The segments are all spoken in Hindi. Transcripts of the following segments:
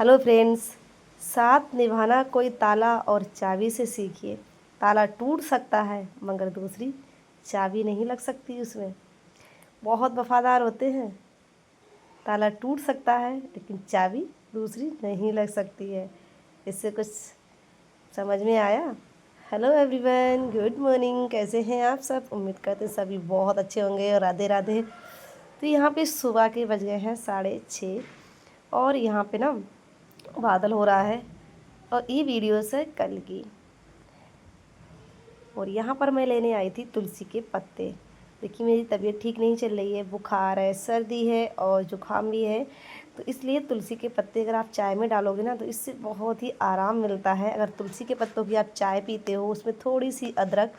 Hello friends. साथ निभाना कोई ताला और चाबी से सीखिए। ताला टूट सकता है मगर दूसरी चाबी नहीं लग सकती उसमें। बहुत वफादार होते हैं। ताला टूट सकता है लेकिन चाबी दूसरी नहीं लग सकती है। इससे कुछ समझ में आया? Hello everyone, good morning. कैसे हैं आप सब? उम्मीद करते सभी बहुत अच्छे होंगे। और राधे राधे। तो यहाँ पे सुबह के बज गए हैं 6:30 और यहाँ पे ना बादल हो रहा है और ये वीडियो है कल की। और यहाँ पर मैं लेने आई थी तुलसी के पत्ते। देखिए मेरी तबीयत ठीक नहीं चल रही है, बुखार है, सर्दी है और जुकाम भी है। तो इसलिए तुलसी के पत्ते अगर आप चाय में डालोगे ना तो इससे बहुत ही आराम मिलता है। अगर तुलसी के पत्तों की आप चाय पीते हो, उसमें थोड़ी सी अदरक,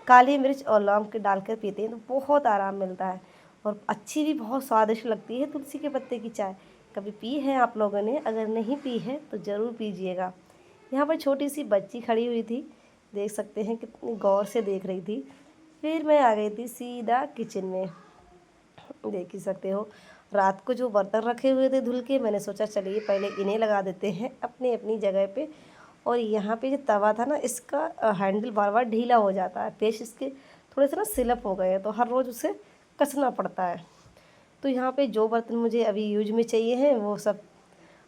काली मिर्च और लौंग के डालकर पीते हैं तो बहुत आराम मिलता है और अच्छी भी बहुत स्वादिष्ट लगती है तुलसी के पत्ते की चाय। कभी पी है आप लोगों ने? अगर नहीं पी है तो ज़रूर पीजिएगा। यहाँ पर छोटी सी बच्ची खड़ी हुई थी, देख सकते हैं कितनी गौर से देख रही थी। फिर मैं आ गई थी सीधा किचन में। देख ही सकते हो रात को जो बर्तन रखे हुए थे धुल के, मैंने सोचा चलिए पहले इन्हें लगा देते हैं अपनी अपनी जगह पे। और यहाँ पे जो तवा था ना, इसका हैंडल बार बार ढीला हो जाता है, पेच इसके थोड़े से ना स्लिप हो गए हैं तो हर रोज़ उसे कसना पड़ता है। तो यहाँ पे जो बर्तन मुझे अभी यूज में चाहिए हैं वो सब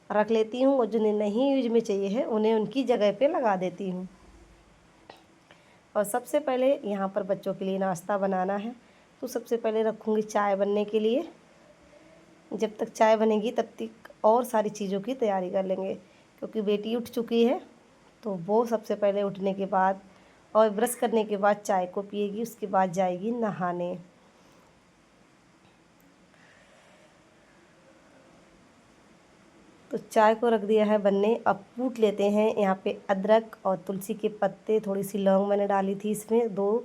रख लेती हूँ और जिन्हें नहीं यूज में चाहिए है उन्हें उनकी जगह पे लगा देती हूँ। और सबसे पहले यहाँ पर बच्चों के लिए नाश्ता बनाना है तो सबसे पहले रखूँगी चाय बनने के लिए। जब तक चाय बनेगी तब तक और सारी चीज़ों की तैयारी कर लेंगे, क्योंकि बेटी उठ चुकी है तो वो सबसे पहले उठने के बाद और ब्रश करने के बाद चाय को पिएगी, उसके बाद जाएगी नहाने। तो चाय को रख दिया है बनने। अब कूट लेते हैं। यहाँ पे अदरक और तुलसी के पत्ते, थोड़ी सी लौंग मैंने डाली थी, इसमें 2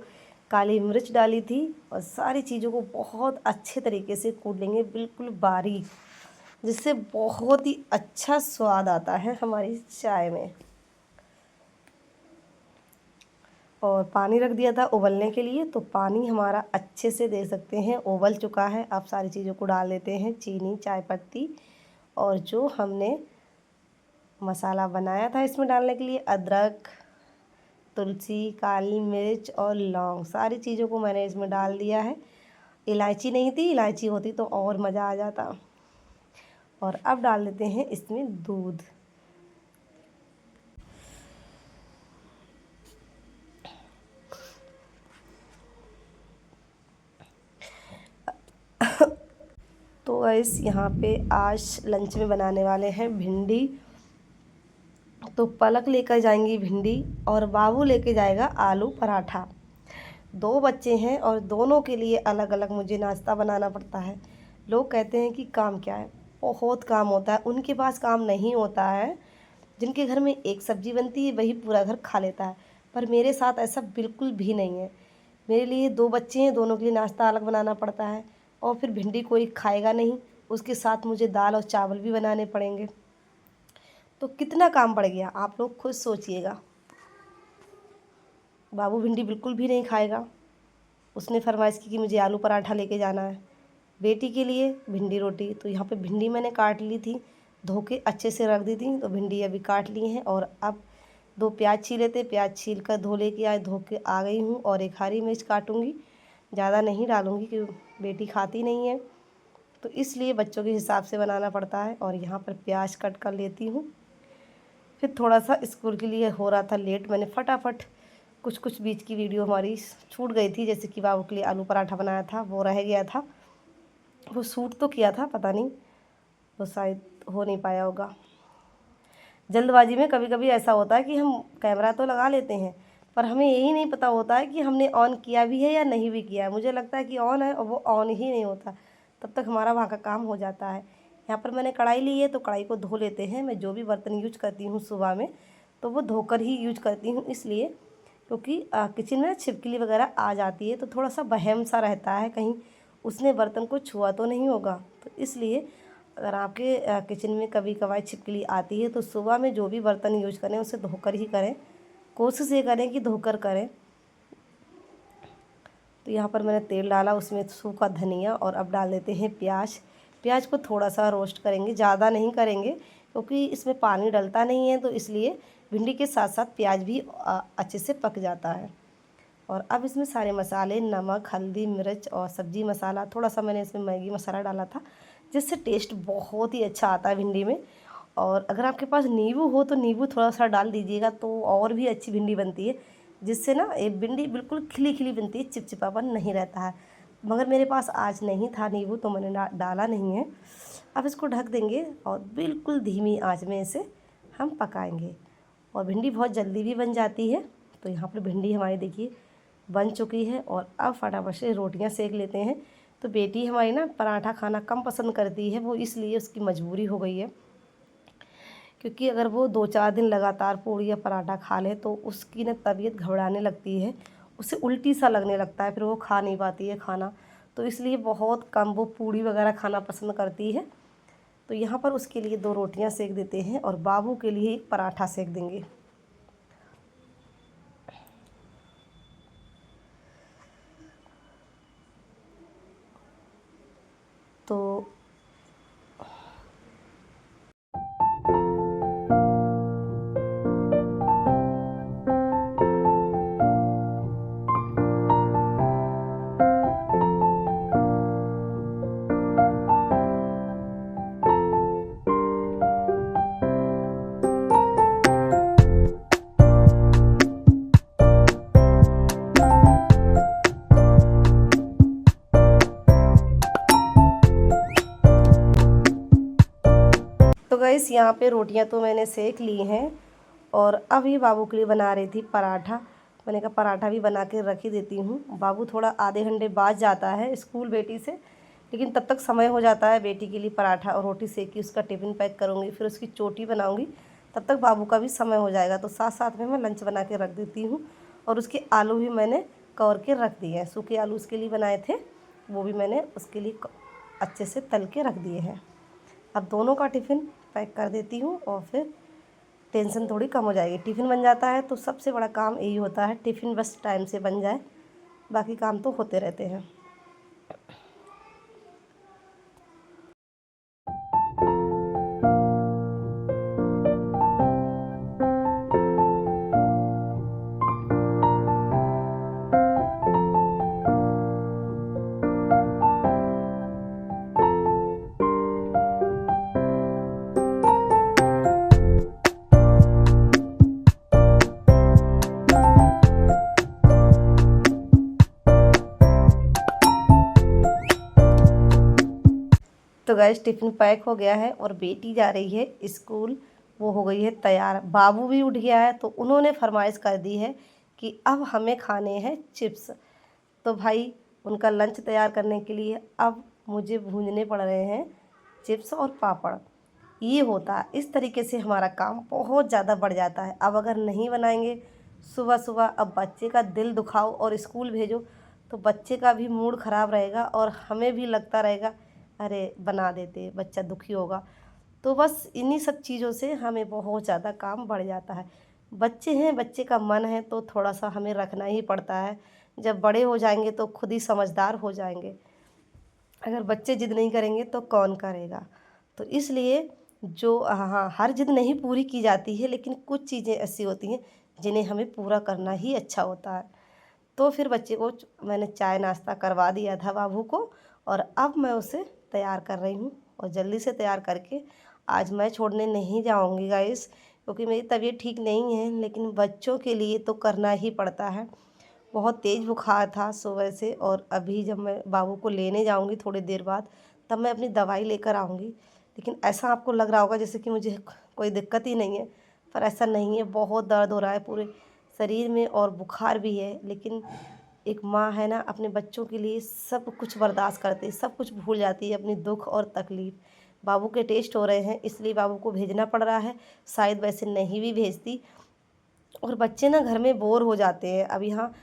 काली मिर्च डाली थी और सारी चीज़ों को बहुत अच्छे तरीके से कूट लेंगे, बिल्कुल बारीक, जिससे बहुत ही अच्छा स्वाद आता है हमारी चाय में। और पानी रख दिया था उबलने के लिए, तो पानी हमारा अच्छे से देख सकते हैं उबल चुका है। अब सारी चीज़ों को डाल देते हैं, चीनी, चाय पत्ती और जो हमने मसाला बनाया था इसमें डालने के लिए, अदरक, तुलसी, काली मिर्च और लौंग, सारी चीज़ों को मैंने इसमें डाल दिया है। इलायची नहीं थी, इलायची होती तो और मज़ा आ जाता। और अब डाल देते हैं इसमें दूध। तो गाइस यहाँ पे आज लंच में बनाने वाले हैं भिंडी। तो पलक लेकर जाएंगी भिंडी और बाबू लेके जाएगा आलू पराठा। 2 बच्चे हैं और दोनों के लिए अलग अलग मुझे नाश्ता बनाना पड़ता है। लोग कहते हैं कि काम क्या है, बहुत काम होता है। उनके पास काम नहीं होता है। जिनके घर में एक सब्जी बनती है वही पूरा घर खा लेता है, पर मेरे साथ ऐसा बिल्कुल भी नहीं है। मेरे लिए 2 बच्चे हैं, दोनों के लिए नाश्ता अलग बनाना पड़ता है और फिर भिंडी कोई खाएगा नहीं, उसके साथ मुझे दाल और चावल भी बनाने पड़ेंगे। तो कितना काम बढ़ गया आप लोग खुद सोचिएगा। बाबू भिंडी बिल्कुल भी नहीं खाएगा, उसने फरमाइश की कि मुझे आलू पराठा लेके जाना है। बेटी के लिए भिंडी रोटी। तो यहाँ पे भिंडी मैंने काट ली थी, धो के अच्छे से रख दी थी, तो भिंडी अभी काट ली हैं। और अब 2 प्याज छीले थे, प्याज छील कर धो लेके आए, धो के आ गई हूँ। और 1 हरी मिर्च काटूँगी, ज़्यादा नहीं डालूँगी क्योंकि बेटी खाती नहीं है, तो इसलिए बच्चों के हिसाब से बनाना पड़ता है। और यहाँ पर प्याज कट कर लेती हूँ। फिर थोड़ा सा स्कूल के लिए हो रहा था लेट, मैंने फटाफट कुछ कुछ बीच की वीडियो हमारी छूट गई थी, जैसे कि बाबू के लिए आलू पराठा बनाया था वो रह गया था, वो शूट तो किया था, पता नहीं वो शायद हो नहीं पाया होगा। जल्दबाजी में कभी कभी ऐसा होता है कि हम कैमरा तो लगा लेते हैं पर हमें यही नहीं पता होता है कि हमने ऑन किया भी है या नहीं भी किया है। मुझे लगता है कि ऑन है और वो ऑन ही नहीं होता, तब तक हमारा वहाँ का काम हो जाता है। यहाँ पर मैंने कढ़ाई ली है तो कढ़ाई को धो लेते हैं। मैं जो भी बर्तन यूज करती हूँ सुबह में तो वो धोकर ही यूज करती हूँ, इसलिए क्योंकि किचन में छिपकली वगैरह आ जाती है तो थोड़ा सा वहम सा रहता है, कहीं उसने बर्तन को छुआ तो नहीं होगा। तो इसलिए अगर आपके किचन में कभी कभार छिपकली आती है तो सुबह में जो भी बर्तन यूज करें उसे धोकर ही करें, कोशिश ये करें कि धोकर करें। तो यहाँ पर मैंने तेल डाला, उसमें सूखा धनिया और अब डाल देते हैं प्याज। प्याज को थोड़ा सा रोस्ट करेंगे, ज़्यादा नहीं करेंगे क्योंकि इसमें पानी डलता नहीं है, तो इसलिए भिंडी के साथ साथ प्याज भी अच्छे से पक जाता है। और अब इसमें सारे मसाले, नमक, हल्दी, मिर्च और सब्ज़ी मसाला, थोड़ा सा मैंने इसमें मैगी मसाला डाला था, जिससे टेस्ट बहुत ही अच्छा आता है भिंडी में। और अगर आपके पास नींबू हो तो नींबू थोड़ा सा डाल दीजिएगा, तो और भी अच्छी भिंडी बनती है, जिससे ना ये भिंडी बिल्कुल खिली खिली बनती है, चिपचिपापन नहीं रहता है। मगर मेरे पास आज नहीं था नींबू, तो मैंने डाला नहीं है। अब इसको ढक देंगे और बिल्कुल धीमी आंच में इसे हम पकाएंगे। और भिंडी बहुत जल्दी भी बन जाती है। तो यहाँ पर भिंडी हमारी देखिए बन चुकी है। और अब फटाफट से रोटियाँ सेक लेते हैं। तो बेटी हमारी ना पराठा खाना कम पसंद करती है, वो इसलिए उसकी मजबूरी हो गई है, क्योंकि अगर वो 2-4 दिन लगातार पूड़ी या पराठा खा ले तो उसकी ना तबीयत घबराने लगती है, उसे उल्टी सा लगने लगता है, फिर वो खा नहीं पाती है खाना। तो इसलिए बहुत कम वो पूड़ी वगैरह खाना पसंद करती है। तो यहाँ पर उसके लिए 2 रोटियाँ सेक देते हैं और बाबू के लिए 1 पराठा सेक देंगे। तो गाइस यहाँ पे रोटियाँ तो मैंने सेक ली हैं। और अभी बाबू के लिए बना रही थी पराठा। मैंने कहा पराठा भी बना के रख ही देती हूँ। बाबू थोड़ा आधे घंटे बाद जाता है स्कूल बेटी से, लेकिन तब तक समय हो जाता है। बेटी के लिए पराठा और रोटी सेकी, उसका टिफ़िन पैक करूँगी, फिर उसकी चोटी बनाऊँगी, तब तक बाबू का भी समय हो जाएगा। तो साथ साथ में मैं लंच बना के रख देती हूँ। और उसके आलू भी मैंने कवर के रख दिए हैं, सूखे आलू उसके लिए बनाए थे, वो भी मैंने उसके लिए अच्छे से तल के रख दिए हैं। अब दोनों का टिफ़िन पैक कर देती हूँ और फिर टेंशन थोड़ी कम हो जाएगी। टिफ़िन बन जाता है तो सबसे बड़ा काम यही होता है, टिफ़िन बस टाइम से बन जाए, बाकी काम तो होते रहते हैं। तो गैस टिफ़िन पैक हो गया है और बेटी जा रही है स्कूल, वो हो गई है तैयार। बाबू भी उठ गया है, तो उन्होंने फरमाइश कर दी है कि अब हमें खाने हैं चिप्स। तो भाई उनका लंच तैयार करने के लिए अब मुझे भूनने पड़ रहे हैं चिप्स और पापड़। ये होता है, इस तरीके से हमारा काम बहुत ज़्यादा बढ़ जाता है। अब अगर नहीं बनाएंगे सुबह सुबह, अब बच्चे का दिल दुखाओ और स्कूल भेजो, तो बच्चे का भी मूड ख़राब रहेगा और हमें भी लगता रहेगा अरे बना देते, बच्चा दुखी होगा। तो बस इन्हीं सब चीज़ों से हमें बहुत ज़्यादा काम बढ़ जाता है। बच्चे हैं, बच्चे का मन है, तो थोड़ा सा हमें रखना ही पड़ता है। जब बड़े हो जाएंगे तो खुद ही समझदार हो जाएंगे। अगर बच्चे ज़िद नहीं करेंगे तो कौन करेगा। तो इसलिए जो हाँ, हर ज़िद नहीं पूरी की जाती है, लेकिन कुछ चीज़ें ऐसी होती हैं जिन्हें हमें पूरा करना ही अच्छा होता है। तो फिर बच्चे को मैंने चाय नाश्ता करवा दिया था बाबू को, और अब मैं उसे तैयार कर रही हूँ। और जल्दी से तैयार करके आज मैं छोड़ने नहीं जाऊँगी गाइस, क्योंकि मेरी तबीयत ठीक नहीं है, लेकिन बच्चों के लिए तो करना ही पड़ता है। बहुत तेज़ बुखार था सुबह से, और अभी जब मैं बाबू को लेने जाऊँगी थोड़ी देर बाद, तब मैं अपनी दवाई लेकर आऊँगी। लेकिन ऐसा आपको लग रहा होगा जैसे कि मुझे कोई दिक्कत ही नहीं है, पर ऐसा नहीं है। बहुत दर्द हो रहा है पूरे शरीर में और बुखार भी है। लेकिन एक माँ है ना, अपने बच्चों के लिए सब कुछ बर्दाश्त करती है, सब कुछ भूल जाती है, अपनी दुख और तकलीफ़। बाबू के टेस्ट हो रहे हैं, इसलिए बाबू को भेजना पड़ रहा है, शायद वैसे नहीं भी भेजती। और बच्चे ना घर में बोर हो जाते हैं। अब यहाँ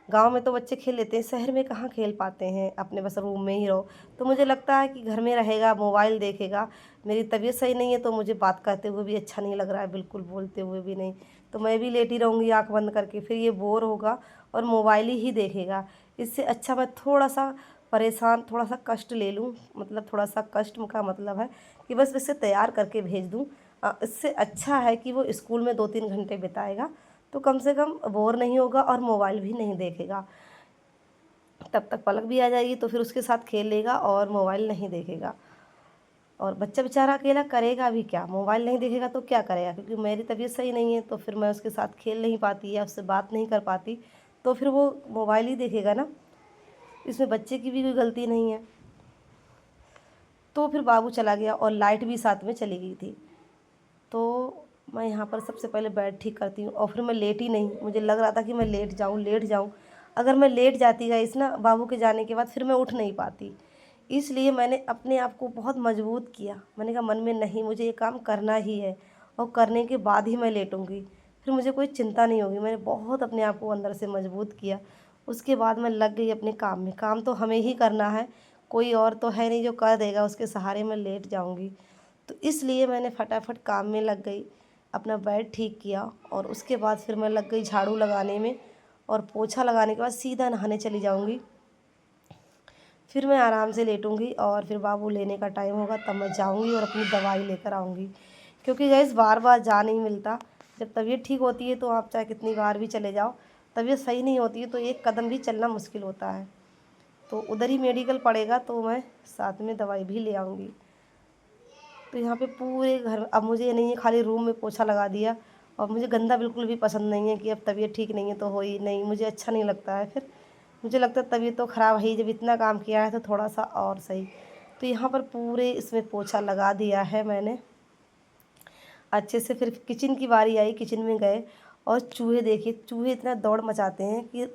गांव में तो बच्चे खेल लेते हैं, शहर में कहाँ खेल पाते हैं, अपने बस रूम में ही रहो। तो मुझे लगता है कि घर में रहेगा, मोबाइल देखेगा। मेरी तबीयत सही नहीं है, तो मुझे बात करते हुए भी अच्छा नहीं लग रहा है, बिल्कुल बोलते हुए भी नहीं। तो मैं भी लेटी रहूँगी आँख बंद करके, फिर ये बोर होगा और मोबाइल ही देखेगा। इससे अच्छा मैं थोड़ा सा परेशान, थोड़ा सा कष्ट ले लूँ, मतलब थोड़ा सा कष्ट का मतलब है कि बस इसे तैयार करके भेज दूँ। इससे अच्छा है कि वो स्कूल में 2-3 घंटे बिताएगा, तो कम से कम बोर नहीं होगा और मोबाइल भी नहीं देखेगा। तब तक पलक भी आ जाएगी तो फिर उसके साथ खेल लेगा और मोबाइल नहीं देखेगा। और बच्चा बेचारा अकेला करेगा भी क्या, मोबाइल नहीं देखेगा तो क्या करेगा, क्योंकि मेरी तबीयत सही नहीं है तो फिर मैं उसके साथ खेल नहीं पाती या उससे बात नहीं कर पाती, तो फिर वो मोबाइल ही देखेगा ना। इसमें बच्चे की भी कोई गलती नहीं है। तो फिर बाबू चला गया और लाइट भी साथ में चली गई थी। तो मैं यहाँ पर सबसे पहले बेड ठीक करती हूँ और फिर मैं लेटी नहीं, मुझे लग रहा था कि मैं लेट जाऊँ। अगर मैं लेट जाती गाइस ना बाबू के जाने के बाद, फिर मैं उठ नहीं पाती। इसलिए मैंने अपने आप को बहुत मजबूत किया। मैंने कहा मन में नहीं, मुझे ये काम करना ही है और करने के बाद ही मैं लेटूँगी, फिर मुझे कोई चिंता नहीं होगी। मैंने बहुत अपने आप को अंदर से मजबूत किया। उसके बाद मैं लग गई अपने काम में। काम तो हमें ही करना है, कोई और तो है नहीं जो कर देगा, उसके सहारे मैं लेट जाऊँगी। तो इसलिए मैंने फटाफट काम में लग गई, अपना बेड ठीक किया और उसके बाद फिर मैं लग गई झाड़ू लगाने में। और पोछा लगाने के बाद सीधा नहाने चली जाऊँगी। फिर मैं आराम से लेटूँगी और फिर बाबू लेने का टाइम होगा तब मैं जाऊँगी और अपनी दवाई लेकर आऊँगी। क्योंकि गाइस बार बार जा नहीं मिलता। जब तबीयत ठीक होती है तो आप चाहे कितनी बार भी चले जाओ, तबीयत सही नहीं होती है तो एक कदम भी चलना मुश्किल होता है। तो उधर ही मेडिकल पड़ेगा तो मैं साथ में दवाई भी ले आऊँगी। तो यहाँ पे पूरे घर, अब मुझे ये नहीं है खाली रूम में पोछा लगा दिया, और मुझे गंदा बिल्कुल भी पसंद नहीं है कि अब तबीयत ठीक नहीं है तो हो ही नहीं, मुझे अच्छा नहीं लगता है। फिर मुझे लगता है तबीयत तो ख़राब है ही, जब इतना काम किया है तो थोड़ा सा और सही। तो यहाँ पर पूरे इसमें पोछा लगा दिया है मैंने अच्छे से। फिर किचन की बारी आई, किचन में गए और चूहे देखिए, चूहे इतना दौड़ मचाते हैं कि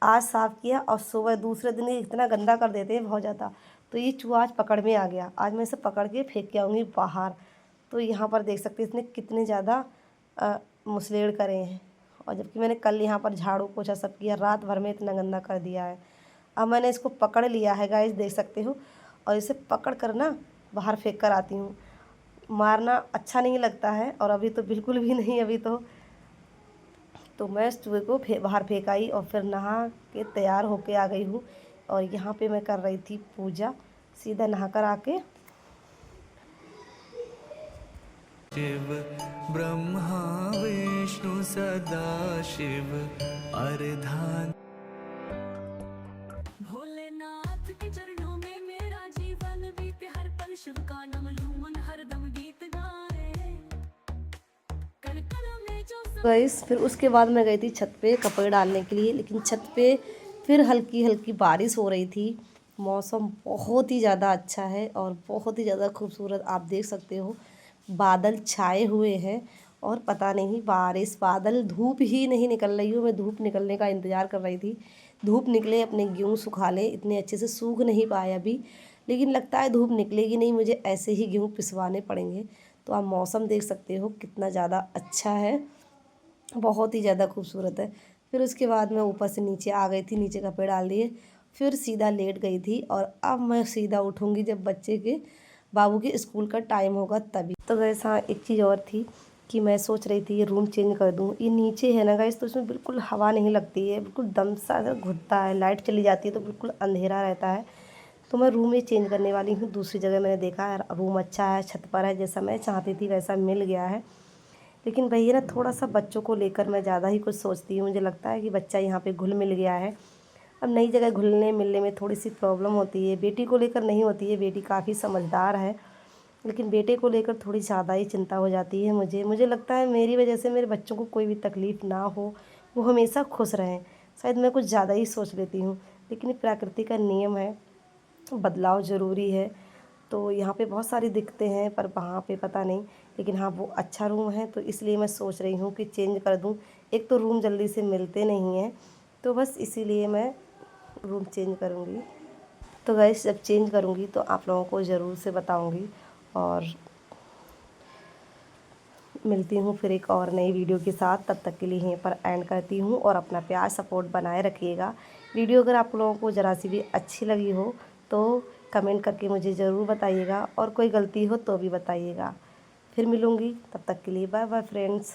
आज साफ़ किया और सुबह दूसरे दिन ये इतना गंदा कर देते हैं बहुत ज़्यादा। तो ये चूहा आज पकड़ में आ गया, आज मैं इसे पकड़ के फेंक के आऊँगी बाहर। तो यहाँ पर देख सकते हैं इसने कितने ज़्यादा मुसलेड़ करे हैं, और जबकि मैंने कल यहाँ पर झाड़ू पोछा सब किया, रात भर में इतना गंदा कर दिया है। अब मैंने इसको पकड़ लिया है गाइस, देख सकते हो, और इसे पकड़ कर ना बाहर फेंक कर आती हूँ। मारना अच्छा नहीं लगता है और अभी तो बिल्कुल भी नहीं। अभी तो मैं इस चूहे को बाहर फेंक आई और फिर नहा के तैयार होके आ गई हूँ। और यहाँ पे मैं कर रही थी पूजा, सीधा नहा कर आके शिव ब्रह्मा विष्णु सदा शिव अर्धान भोलेनाथ के चरणों में मेरा जीवन बीते, हर पल शिव का नाम लूं, मन हरदम गीत गाए कल कल में जो गई। फिर उसके बाद मैं गई थी छत पे कपड़े डालने के लिए, लेकिन छत पे फिर हल्की हल्की बारिश हो रही थी। मौसम बहुत ही ज़्यादा अच्छा है और बहुत ही ज़्यादा खूबसूरत, आप देख सकते हो बादल छाए हुए हैं। और पता नहीं बारिश बादल, धूप ही नहीं निकल रही हो। मैं धूप निकलने का इंतज़ार कर रही थी, धूप निकले अपने गेहूँ सुखा ले, इतने अच्छे से सूख नहीं पाए अभी, लेकिन लगता है धूप निकलेगी नहीं, मुझे ऐसे ही गेहूँ पिसवाने पड़ेंगे। तो आप मौसम देख सकते हो कितना ज़्यादा अच्छा है, बहुत ही ज़्यादा खूबसूरत है। फिर उसके बाद मैं ऊपर से नीचे आ गई थी, नीचे कपड़े डाल दिए, फिर सीधा लेट गई थी। और अब मैं सीधा उठूँगी जब बच्चे के बाबू के स्कूल का टाइम होगा तभी। तो गैस हाँ, एक चीज़ और थी कि मैं सोच रही थी ये रूम चेंज कर दूँ। ये नीचे है ना गैस, तो इसमें बिल्कुल हवा नहीं लगती है, बिल्कुल दम सा घुटता है, लाइट चली जाती है तो बिल्कुल अंधेरा रहता है। तो मैं रूम ही चेंज करने वाली हूँ। दूसरी जगह मैंने देखा है रूम अच्छा है, छत पर है, जैसा मैं चाहती थी वैसा मिल गया है। लेकिन भैया ना थोड़ा सा बच्चों को लेकर मैं ज़्यादा ही कुछ सोचती हूँ। मुझे लगता है कि बच्चा यहाँ पे घुल मिल गया है, अब नई जगह घुलने मिलने में थोड़ी सी प्रॉब्लम होती है। बेटी को लेकर नहीं होती है, बेटी काफ़ी समझदार है, लेकिन बेटे को लेकर थोड़ी ज़्यादा ही चिंता हो जाती है मुझे लगता है मेरी वजह से मेरे बच्चों को कोई भी तकलीफ़ ना हो, वो हमेशा खुश रहें। शायद मैं कुछ ज़्यादा ही सोच लेती हूँ, लेकिन ये प्रकृति का नियम है, बदलाव ज़रूरी है। तो यहाँ पे बहुत सारी दिक्कतें हैं पर वहाँ पे पता नहीं, लेकिन हाँ वो अच्छा रूम है तो इसलिए मैं सोच रही हूँ कि चेंज कर दूँ। एक तो रूम जल्दी से मिलते नहीं हैं, तो बस इसीलिए मैं रूम चेंज करूँगी। तो गाइस जब चेंज करूँगी तो आप लोगों को ज़रूर से बताऊँगी। और मिलती हूँ फिर एक और नई वीडियो के साथ, तब तक के लिए यहीं पर एंड करती हूँ। और अपना प्यार सपोर्ट बनाए रखिएगा। वीडियो अगर आप लोगों को ज़रा सी भी अच्छी लगी हो तो कमेंट करके मुझे ज़रूर बताइएगा, और कोई गलती हो तो भी बताइएगा। फिर मिलूँगी, तब तक के लिए बाय बाय फ्रेंड्स।